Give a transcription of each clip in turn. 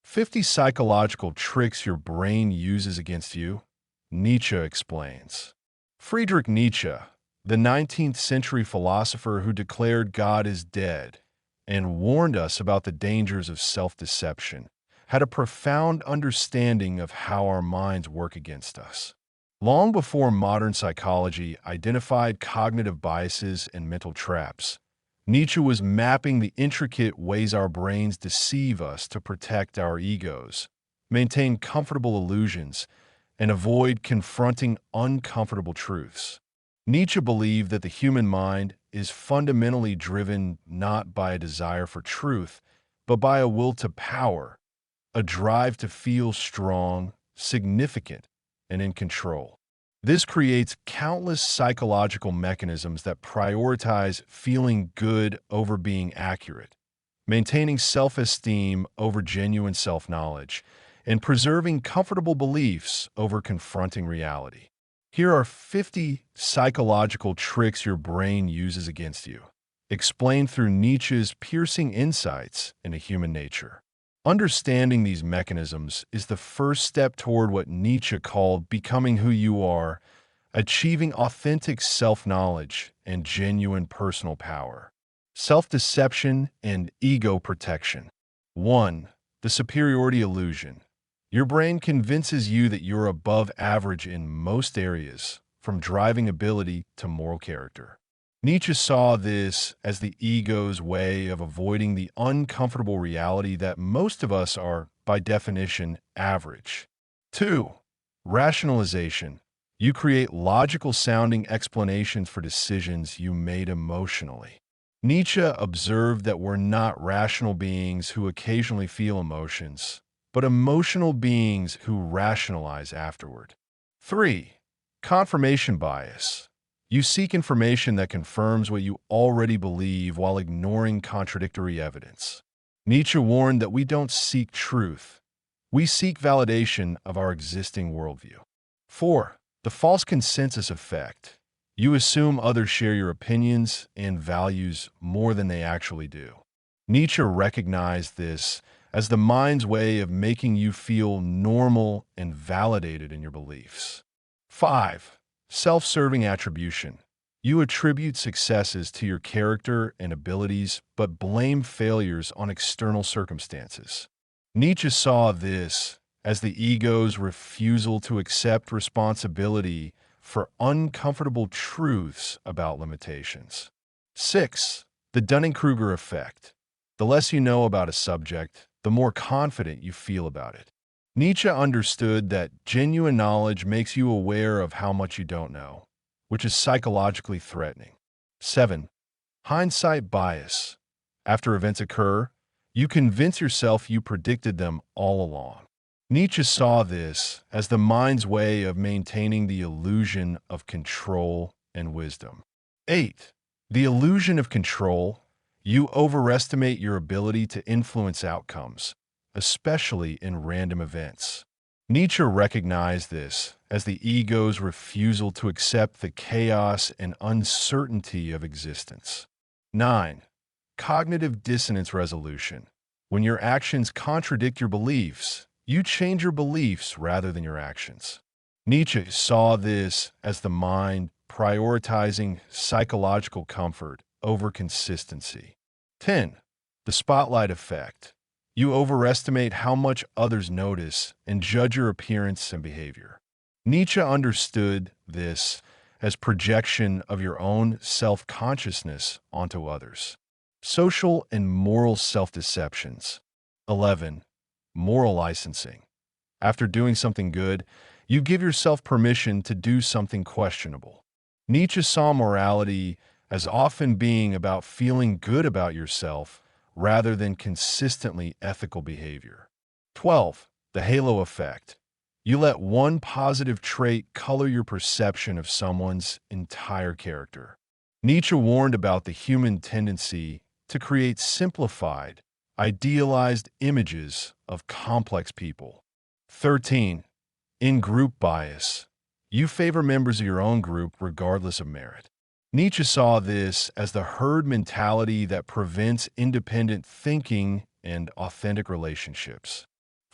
50 psychological tricks your brain uses against you? Nietzsche explains. Friedrich Nietzsche, the 19th century philosopher who declared God is dead and warned us about the dangers of self-deception, had a profound understanding of how our minds work against us. Long before modern psychology identified cognitive biases and mental traps, Nietzsche was mapping the intricate ways our brains deceive us to protect our egos, maintain comfortable illusions, and avoid confronting uncomfortable truths. Nietzsche believed that the human mind is fundamentally driven not by a desire for truth, but by a will to power, a drive to feel strong, significant, and in control. This creates countless psychological mechanisms that prioritize feeling good over being accurate, maintaining self-esteem over genuine self-knowledge, and preserving comfortable beliefs over confronting reality. Here are 50 psychological tricks your brain uses against you, explained through Nietzsche's piercing insights into human nature. Understanding these mechanisms is the first step toward what Nietzsche called becoming who you are, achieving authentic self-knowledge and genuine personal power. Self-deception and ego protection. 1. The superiority illusion. Your brain convinces you that you're above average in most areas, from driving ability to moral character. Nietzsche saw this as the ego's way of avoiding the uncomfortable reality that most of us are, by definition, average. 2. Rationalization. You create logical-sounding explanations for decisions you made emotionally. Nietzsche observed that we're not rational beings who occasionally feel emotions, but emotional beings who rationalize afterward. 3. Confirmation bias. You seek information that confirms what you already believe while ignoring contradictory evidence. Nietzsche warned that we don't seek truth. We seek validation of our existing worldview. 4. The false consensus effect. You assume others share your opinions and values more than they actually do. Nietzsche recognized this as the mind's way of making you feel normal and validated in your beliefs. 5. Self-serving attribution. You attribute successes to your character and abilities, but blame failures on external circumstances. Nietzsche saw this as the ego's refusal to accept responsibility for uncomfortable truths about limitations. 6. The Dunning-Kruger effect. The less you know about a subject, the more confident you feel about it. Nietzsche understood that genuine knowledge makes you aware of how much you don't know, which is psychologically threatening. 7. Hindsight bias. After events occur, you convince yourself you predicted them all along. Nietzsche saw this as the mind's way of maintaining the illusion of control and wisdom. 8. The illusion of control. You overestimate your ability to influence outcomes, especially in random events. Nietzsche recognized this as the ego's refusal to accept the chaos and uncertainty of existence. 9. Cognitive dissonance resolution. When your actions contradict your beliefs, you change your beliefs rather than your actions. Nietzsche saw this as the mind prioritizing psychological comfort over consistency. 10. The spotlight effect. You overestimate how much others notice and judge your appearance and behavior. Nietzsche understood this as projection of your own self-consciousness onto others. Social and moral self-deceptions. 11. Moral licensing. After doing something good, you give yourself permission to do something questionable. Nietzsche saw morality as often being about feeling good about yourself rather than consistently ethical behavior. 12. The halo effect. You let one positive trait color your perception of someone's entire character. Nietzsche warned about the human tendency to create simplified, idealized images of complex people. 13. In-group bias. You favor members of your own group regardless of merit. Nietzsche saw this as the herd mentality that prevents independent thinking and authentic relationships.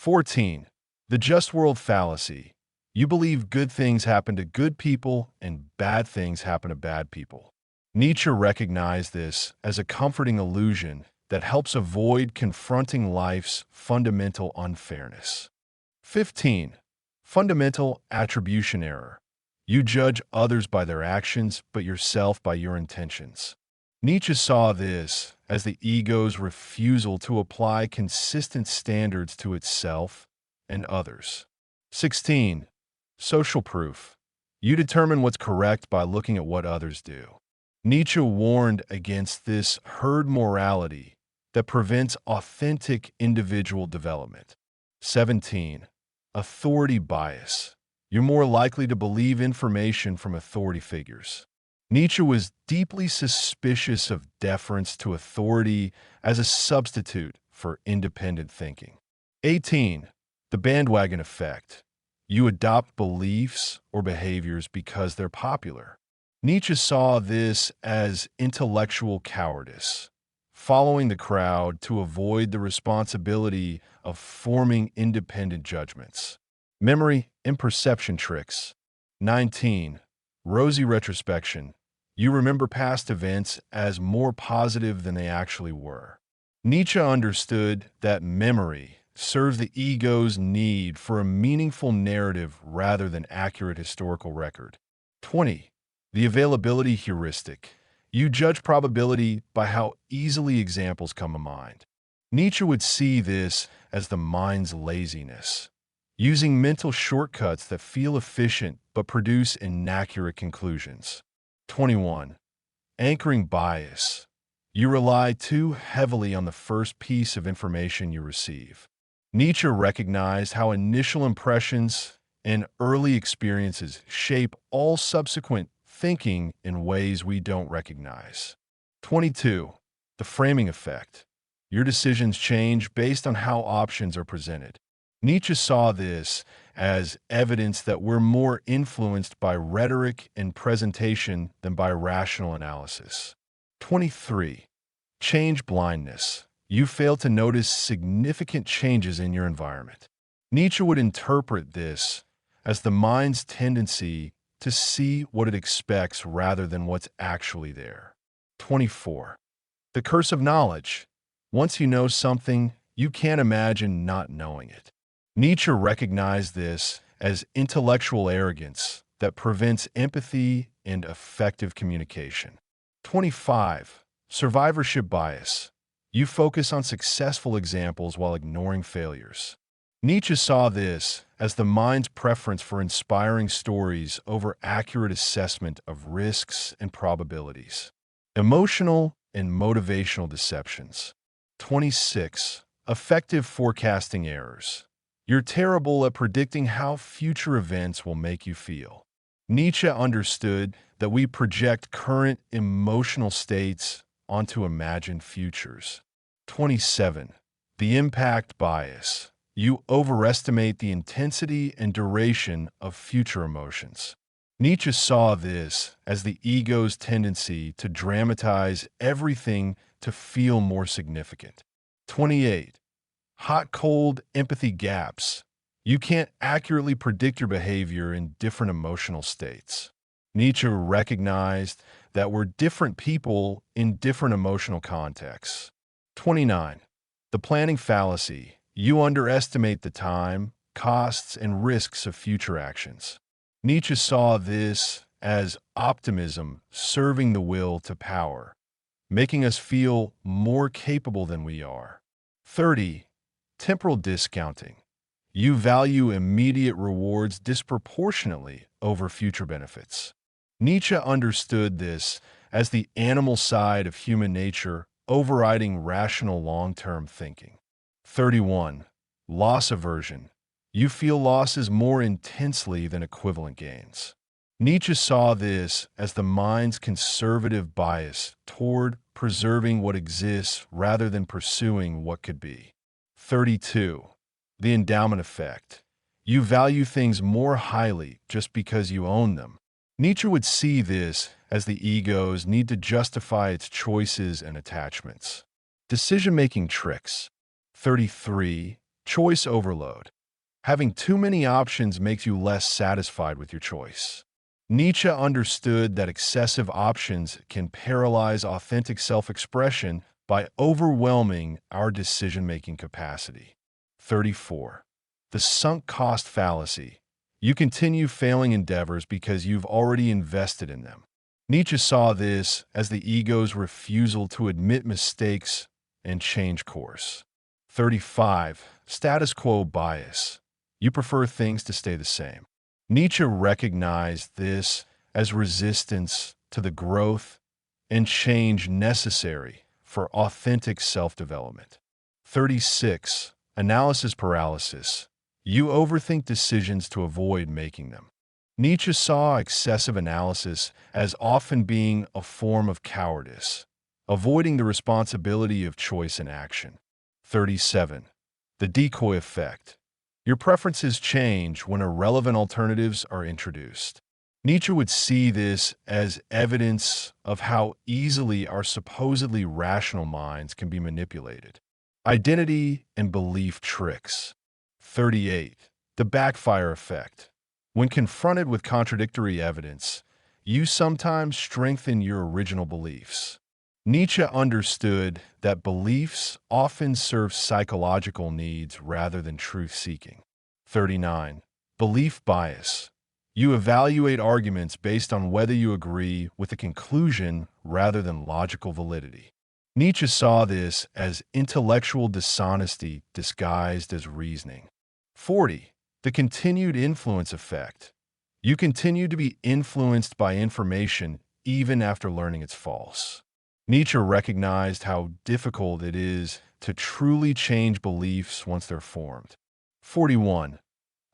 14. The just world fallacy. You believe good things happen to good people and bad things happen to bad people. Nietzsche recognized this as a comforting illusion that helps avoid confronting life's fundamental unfairness. 15. Fundamental attribution error. You judge others by their actions, but yourself by your intentions. Nietzsche saw this as the ego's refusal to apply consistent standards to itself and others. 16. Social proof. You determine what's correct by looking at what others do. Nietzsche warned against this herd morality that prevents authentic individual development. 17. Authority bias. You're more likely to believe information from authority figures. Nietzsche was deeply suspicious of deference to authority as a substitute for independent thinking. 18. The bandwagon effect. You adopt beliefs or behaviors because they're popular. Nietzsche saw this as intellectual cowardice, following the crowd to avoid the responsibility of forming independent judgments. Memory and perception tricks. 19. Rosy retrospection. You remember past events as more positive than they actually were. Nietzsche understood that memory serves the ego's need for a meaningful narrative rather than accurate historical record. 20. The availability heuristic. You judge probability by how easily examples come to mind. Nietzsche would see this as the mind's laziness, using mental shortcuts that feel efficient but produce inaccurate conclusions. 21. Anchoring bias. You rely too heavily on the first piece of information you receive. Nietzsche recognized how initial impressions and early experiences shape all subsequent thinking in ways we don't recognize. 22. The framing effect. Your decisions change based on how options are presented. Nietzsche saw this as evidence that we're more influenced by rhetoric and presentation than by rational analysis. 23. Change blindness. You fail to notice significant changes in your environment. Nietzsche would interpret this as the mind's tendency to see what it expects rather than what's actually there. 24. The curse of knowledge. Once you know something, you can't imagine not knowing it. Nietzsche recognized this as intellectual arrogance that prevents empathy and effective communication. 25. Survivorship bias. You focus on successful examples while ignoring failures. Nietzsche saw this as the mind's preference for inspiring stories over accurate assessment of risks and probabilities. Emotional and motivational deceptions. 26. Effective forecasting errors. You're terrible at predicting how future events will make you feel. Nietzsche understood that we project current emotional states onto imagined futures. 27. The impact bias. You overestimate the intensity and duration of future emotions. Nietzsche saw this as the ego's tendency to dramatize everything to feel more significant. 28. Hot-cold empathy gaps. You can't accurately predict your behavior in different emotional states. Nietzsche recognized that we're different people in different emotional contexts. 29. The planning fallacy. You underestimate the time, costs, and risks of future actions. Nietzsche saw this as optimism serving the will to power, making us feel more capable than we are. 30. Temporal discounting. You value immediate rewards disproportionately over future benefits. Nietzsche understood this as the animal side of human nature overriding rational long-term thinking. 31. Loss aversion. You feel losses more intensely than equivalent gains. Nietzsche saw this as the mind's conservative bias toward preserving what exists rather than pursuing what could be. 32. The endowment effect. You value things more highly just because you own them. Nietzsche would see this as the ego's need to justify its choices and attachments. Decision-making tricks. 33. Choice overload. Having too many options makes you less satisfied with your choice. Nietzsche understood that excessive options can paralyze authentic self-expression by overwhelming our decision-making capacity. 34. The sunk cost fallacy. You continue failing endeavors because you've already invested in them. Nietzsche saw this as the ego's refusal to admit mistakes and change course. 35. Status quo bias. You prefer things to stay the same. Nietzsche recognized this as resistance to the growth and change necessary for authentic self-development. 36. Analysis paralysis. You overthink decisions to avoid making them. Nietzsche saw excessive analysis as often being a form of cowardice, avoiding the responsibility of choice and action. 37. The decoy effect. Your preferences change when irrelevant alternatives are introduced. Nietzsche would see this as evidence of how easily our supposedly rational minds can be manipulated. Identity and belief tricks. 38. The backfire effect. When confronted with contradictory evidence, you sometimes strengthen your original beliefs. Nietzsche understood that beliefs often serve psychological needs rather than truth-seeking. 39. Belief bias. You evaluate arguments based on whether you agree with the conclusion rather than logical validity. Nietzsche saw this as intellectual dishonesty disguised as reasoning. 40. The continued influence effect. You continue to be influenced by information even after learning it's false. Nietzsche recognized how difficult it is to truly change beliefs once they're formed. 41.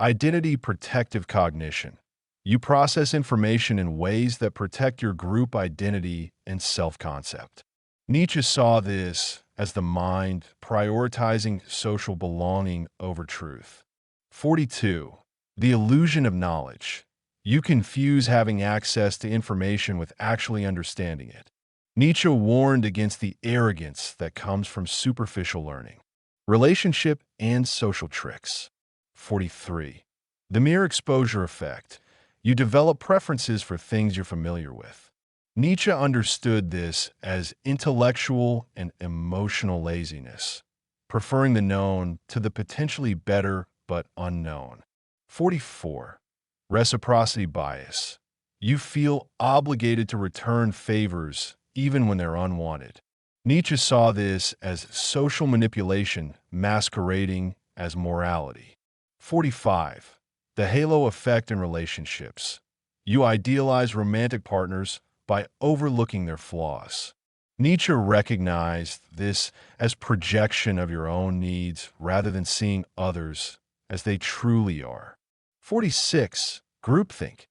Identity protective cognition. You process information in ways that protect your group identity and self-concept. Nietzsche saw this as the mind prioritizing social belonging over truth. 42. The illusion of knowledge. You confuse having access to information with actually understanding it. Nietzsche warned against the arrogance that comes from superficial learning. Relationship and social tricks. 43. The mere exposure effect. You develop preferences for things you're familiar with. Nietzsche understood this as intellectual and emotional laziness, preferring the known to the potentially better but unknown. 44. Reciprocity bias. You feel obligated to return favors even when they're unwanted. Nietzsche saw this as social manipulation masquerading as morality. 45. The halo effect in relationships. You idealize romantic partners by overlooking their flaws. Nietzsche recognized this as projection of your own needs rather than seeing others as they truly are. 46. Groupthink.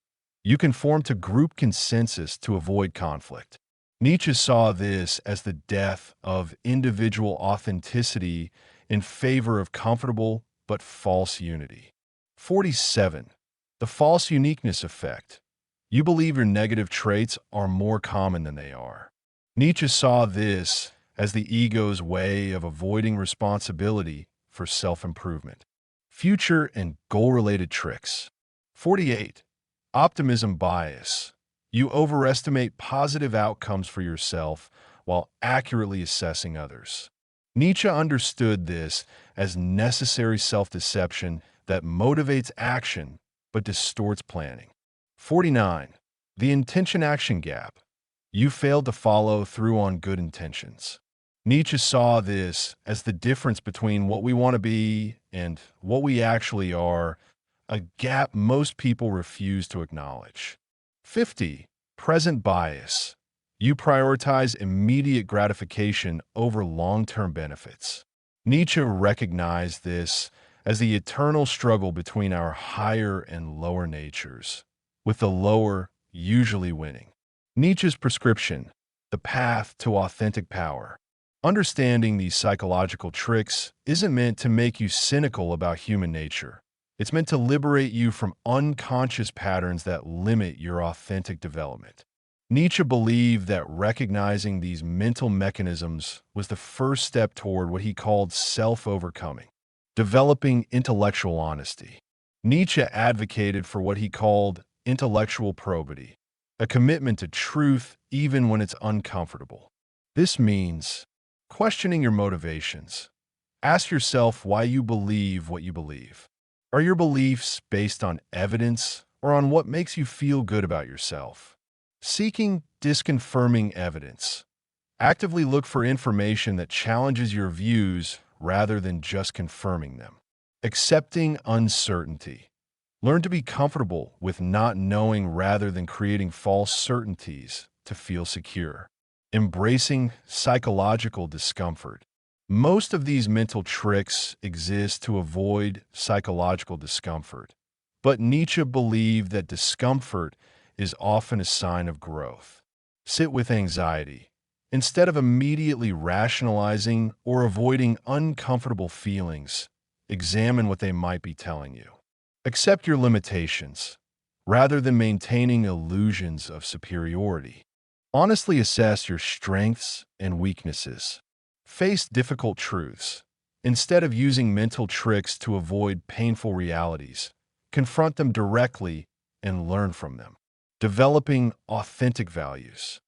You conform to group consensus to avoid conflict. Nietzsche saw this as the death of individual authenticity in favor of comfortable but false unity. 47. The false uniqueness effect. You believe your negative traits are more common than they are. Nietzsche saw this as the ego's way of avoiding responsibility for self-improvement. Future and goal-related tricks. 48. Optimism bias. You overestimate positive outcomes for yourself while accurately assessing others. Nietzsche understood this as necessary self-deception that motivates action but distorts planning. 49. The intention-action gap. You failed to follow through on good intentions. Nietzsche saw this as the difference between what we want to be and what we actually are, a gap most people refuse to acknowledge. 50. Present bias. You prioritize immediate gratification over long-term benefits. Nietzsche recognized this as the eternal struggle between our higher and lower natures, with the lower usually winning. Nietzsche's prescription, the path to authentic power. Understanding these psychological tricks isn't meant to make you cynical about human nature. It's meant to liberate you from unconscious patterns that limit your authentic development. Nietzsche believed that recognizing these mental mechanisms was the first step toward what he called self-overcoming. Developing intellectual honesty. Nietzsche advocated for what he called intellectual probity, a commitment to truth even when it's uncomfortable. This means questioning your motivations. Ask yourself why you believe what you believe. Are your beliefs based on evidence or on what makes you feel good about yourself? Seeking disconfirming evidence. Actively look for information that challenges your views rather than just confirming them. Accepting uncertainty. Learn to be comfortable with not knowing rather than creating false certainties to feel secure. Embracing psychological discomfort. Most of these mental tricks exist to avoid psychological discomfort, but Nietzsche believed that discomfort is often a sign of growth. Sit with anxiety. Instead of immediately rationalizing or avoiding uncomfortable feelings, examine what they might be telling you. Accept your limitations, rather than maintaining illusions of superiority. Honestly assess your strengths and weaknesses. Face difficult truths. Instead of using mental tricks to avoid painful realities, confront them directly and learn from them. Developing authentic values.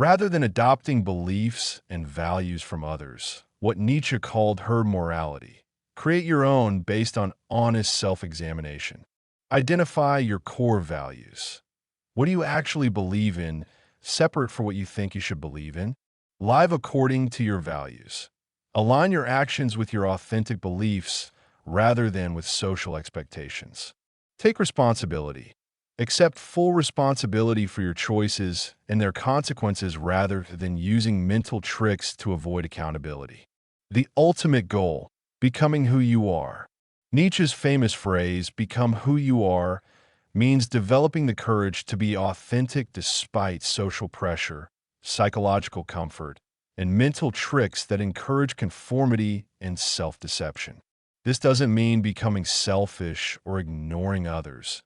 Rather than adopting beliefs and values from others, what Nietzsche called herd morality, create your own based on honest self-examination. Identify your core values. What do you actually believe in, separate from what you think you should believe in? Live according to your values. Align your actions with your authentic beliefs rather than with social expectations. Take responsibility. Accept full responsibility for your choices and their consequences rather than using mental tricks to avoid accountability. The ultimate goal, becoming who you are. Nietzsche's famous phrase, "become who you are," means developing the courage to be authentic despite social pressure, psychological comfort, and mental tricks that encourage conformity and self-deception. This doesn't mean becoming selfish or ignoring others.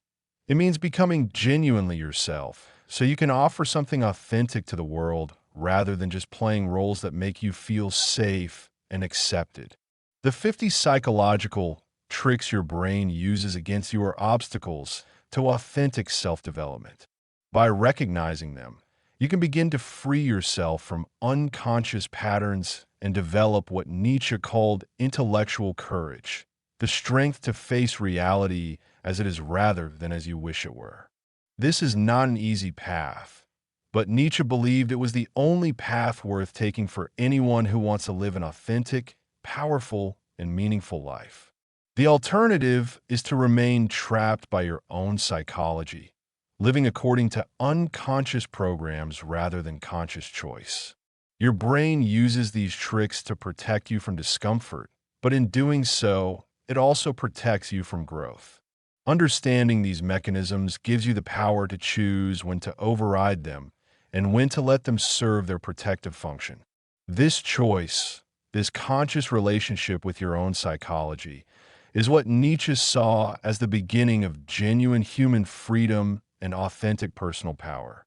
It means becoming genuinely yourself, so you can offer something authentic to the world rather than just playing roles that make you feel safe and accepted. The 50 psychological tricks your brain uses against you are obstacles to authentic self-development. By recognizing them, you can begin to free yourself from unconscious patterns and develop what Nietzsche called intellectual courage, the strength to face reality as it is rather than as you wish it were. This is not an easy path, but Nietzsche believed it was the only path worth taking for anyone who wants to live an authentic, powerful, and meaningful life. The alternative is to remain trapped by your own psychology, living according to unconscious programs rather than conscious choice. Your brain uses these tricks to protect you from discomfort, but in doing so, it also protects you from growth. Understanding these mechanisms gives you the power to choose when to override them and when to let them serve their protective function. This choice, this conscious relationship with your own psychology, is what Nietzsche saw as the beginning of genuine human freedom and authentic personal power.